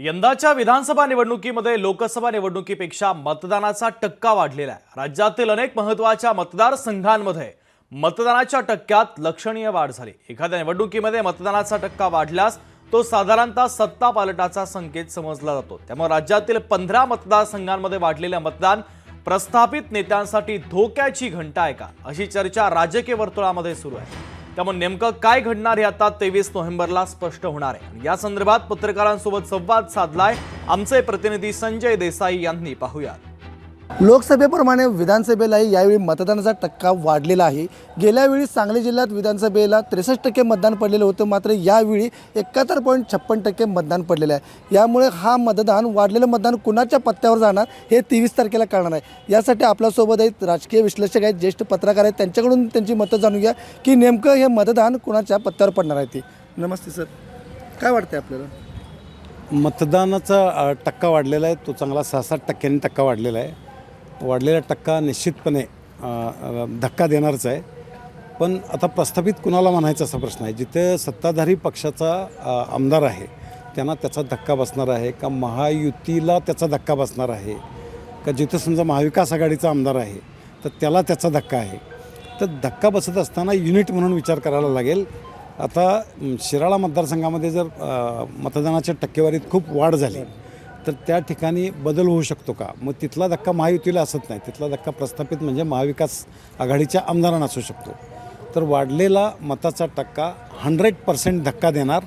यंदाच्या विधानसभा निवडणुकीमध्ये लोकसभा निवडणुकीपेक्षा मतदानाचा टक्का वाढलेला आहे। राज्यातील अनेक महत्त्वाच्या मतदारसंघांमध्ये मतदानाच्या टक्क्यात लक्षणीय वाढ झाली। एखाद्या निवडणुकीमध्ये मतदानाचा टक्का वाढल्यास तो साधारणतः सत्ता पालटाचा संकेत समजला जातो। त्यामुळे राज्यातील 15 मतदारसंघांमध्ये वाढलेले मतदान प्रस्थापित नेत्यांसाठी धोक्याची घंटा आहे का, अशी चर्चा राजकीय वर्तुळामध्ये सुरू आहे। त्यामुळे नेमकं काय घडणार हे आता 23 नोव्हेंबरला स्पष्ट होणार आहे। या संदर्भात पत्रकारांसोबत संवाद साधलाय आमचे प्रतिनिधी संजय देसाई यांनी। पाहूयात। लोकसभेप्रमाणे विधानसभेलाही यावेळी मतदानाचा टक्का वाढलेला आहे। गेल्या वेळी सांगली जिल्ह्यात विधानसभेला 63% मतदान पडलेलं होतं, मात्र यावेळी 71.56% मतदान पडलेलं आहे। यामुळे हा वाढलेलं मतदान कुणाच्या पत्त्यावर जाणार हे 23 तारखेला कळणार आहे। यासाठी आपल्यासोबत आहेत राजकीय विश्लेषक आहेत, ज्येष्ठ पत्रकार आहेत, त्यांच्याकडून त्यांची मतं जाणून घ्या की नेमकं हे मतदान कुणाच्या पत्त्यावर पडणार आहे ते। नमस्ते सर, काय वाटतंय आपल्याला? मतदानाचा टक्का वाढलेला आहे, तो चांगला 6-7% टक्का वाढलेला आहे। वाढलेला टक्का निश्चितपणे धक्का देणारच आहे, पण आता प्रस्थापित कुणाला म्हणायचा असा प्रश्न आहे। जिथे सत्ताधारी पक्षाचा आमदार आहे त्यांना त्याचा धक्का बसणार आहे का, महायुतीला त्याचा धक्का बसणार आहे का, जिथे समजा महाविकास आघाडीचा आमदार आहे तर त्याला त्याचा धक्का आहे। तर धक्का बसत असताना युनिट म्हणून विचार करायला लागेल। आता शिराळा मतदारसंघामध्ये जर मतदानाच्या टक्केवारीत खूप वाढ झाली तर त्या ठिकाणी बदल होऊ शकतो का, मग तिथला धक्का महायुतीला असत नाही, तिथला धक्का प्रस्थापित म्हणजे महाविकास आघाडीच्या आमदारांना असू शकतो। तर वाढलेला मताचा टक्का 100% धक्का देणार,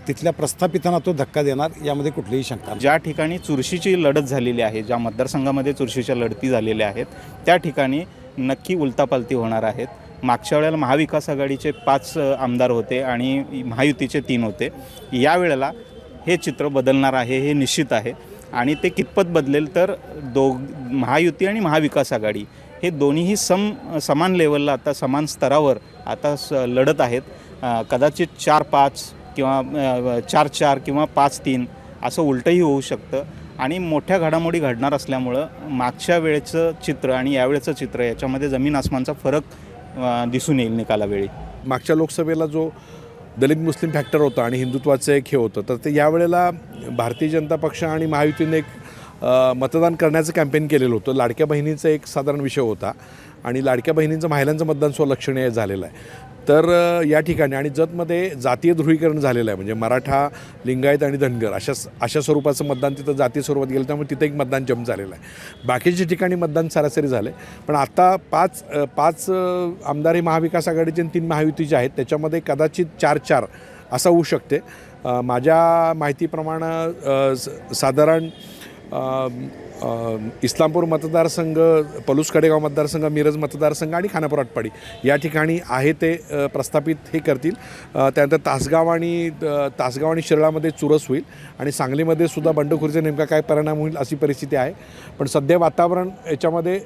तिथल्या प्रस्थापितांना तो धक्का देणार, यामध्ये कुठलीही शंका नाही। ज्या ठिकाणी चुरशीची लढत झालेली आहे, ज्या मतदारसंघामध्ये चुरशीच्या लढती झालेल्या आहेत त्या ठिकाणी नक्की उलटापालटी होणार आहेत। मागच्या वेळेला महाविकास आघाडीचे 5 आमदार होते आणि महायुतीचे 3 होते। यावेळेला हे चित्र बदलणार आहे, हे निश्चित आहे। आणि ते कितपत बदलेल तर महायुती आणि महाविकास आघाडी हे दोन्हीही समान लेवलला, आता समान स्तरावर आता लढत आहेत। कदाचित 4-5 किंवा 4-4 किंवा 5-3 असं उलटंही होऊ शकतं। आणि मोठ्या घडामोडी घडणार असल्यामुळं मागच्या वेळेचं चित्र आणि यावेळेचं चित्र याच्यामध्ये जमीन आसमानचा फरक दिसून येईल निकालावेळी। मागच्या लोकसभेला जो दलित मुस्लिम फॅक्टर होता आणि हिंदुत्वाचं एक हे होतं, तर ते यावेळेला भारतीय जनता पक्ष आणि महायुतीने एक मतदान करण्याचं कॅम्पेन केलेलं होतं। लाडक्या बहिणीचा एक साधारण विषय होता आणि लाडक्या बहिणींचं महिलांचं मतदान लक्षणीय झालेलं आहे। तर या ठिकाणी आणि जतमध्ये जातीय ध्रुवीकरण झालेलं आहे, म्हणजे मराठा, लिंगायत आणि धनगर अशा स्वरूपाचं मतदान तिथं जातीय स्वरूपात गेलं, त्यामुळे तिथं एक मतदान जम झालेलं आहे। बाकीच्या ठिकाणी मतदान सरासरी झालं आहे, पण आता पाच आमदार हे महाविकास आघाडीचे आणि 3 महायुतीचे आहेत। त्याच्यामध्ये कदाचित 4-4 असं होऊ शकते। माझ्या माहितीप्रमाणे साधारण इस्लामपूर मतदारसंघ, पलूस कडेगाव मतदारसंघ, मिरज मतदारसंघ आणि खानापूर आटपाडी या ठिकाणी आहे ते प्रस्थापित हे करतील। त्यानंतर तासगाव आणि शिराळामध्ये चुरस होईल आणि सांगलीमध्ये सुद्धा बंडखोरीचा नेमका काय परिणाम होईल अशी परिस्थिती आहे। पण सध्या वातावरण याच्यामध्ये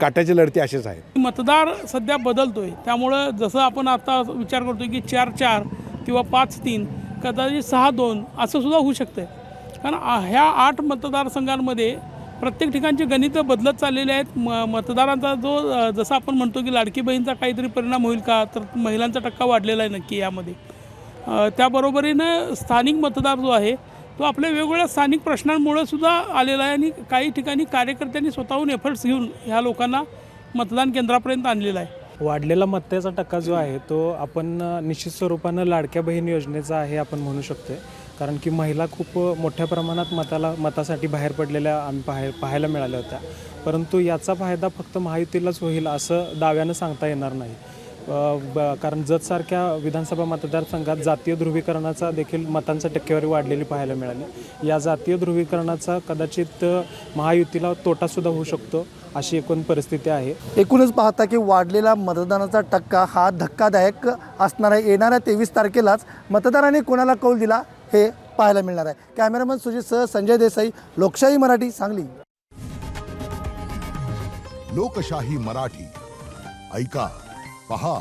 काट्याची लढती असेच आहेत। मतदार सध्या बदलतोय, त्यामुळं जसं आपण आता विचार करतोय की 4-4 किंवा 5-3 कदाचित 6-2 असं सुद्धा होऊ शकतं। कारण ह्या 8 मतदारसंघांमध्ये प्रत्येक ठिकाणचे गणितं बदलत चाललेले आहेत। मतदारांचा जो जसं आपण म्हणतो की लाडकी बहीणचा काहीतरी परिणाम होईल का, तर महिलांचा टक्का वाढलेला आहे नक्की यामध्ये। त्याबरोबरीनं स्थानिक मतदार जो आहे तो आपल्या वेगवेगळ्या स्थानिक प्रश्नांमुळे सुद्धा आलेला आहे आणि काही ठिकाणी कार्यकर्त्यांनी स्वतःहून एफर्ट्स घेऊन ह्या लोकांना मतदान केंद्रापर्यंत आणलेला आहे। वाढलेला मताचा टक्का जो आहे तो आपण निश्चित स्वरूपानं लाडक्या बहीण योजनेचा आहे आपण म्हणू शकतो। कारण की महिला खूप मोठ्या प्रमाणात मतासाठी बाहेर पडलेल्या आम्ही पाहायला मिळाल्या होत्या, परंतु याचा फायदा फक्त महायुतीलाच होईल असं दाव्यानं सांगता येणार नाही। कारण जतसारख्या विधानसभा मतदारसंघात जातीय ध्रुवीकरणाचा देखील मतांचा टक्केवारी वाढलेली पाहायला मिळाली। या जातीय ध्रुवीकरणाचा कदाचित महायुतीला तोटासुद्धा होऊ शकतो, अशी एकूण परिस्थिती आहे। एकूणच पाहता की वाढलेला मतदानाचा टक्का हा धक्कादायक असणार आहे। येणाऱ्या 23 तारखेलाच मतदारांनी कोणाला कौल दिला हे पाहायला मिळणार आहे। कॅमेरामन सुजित सह संजय देसाई, लोकशाही मराठी, सांगली। लोकशाही मराठी, ऐका, पहा,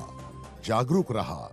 जागरूक रहा।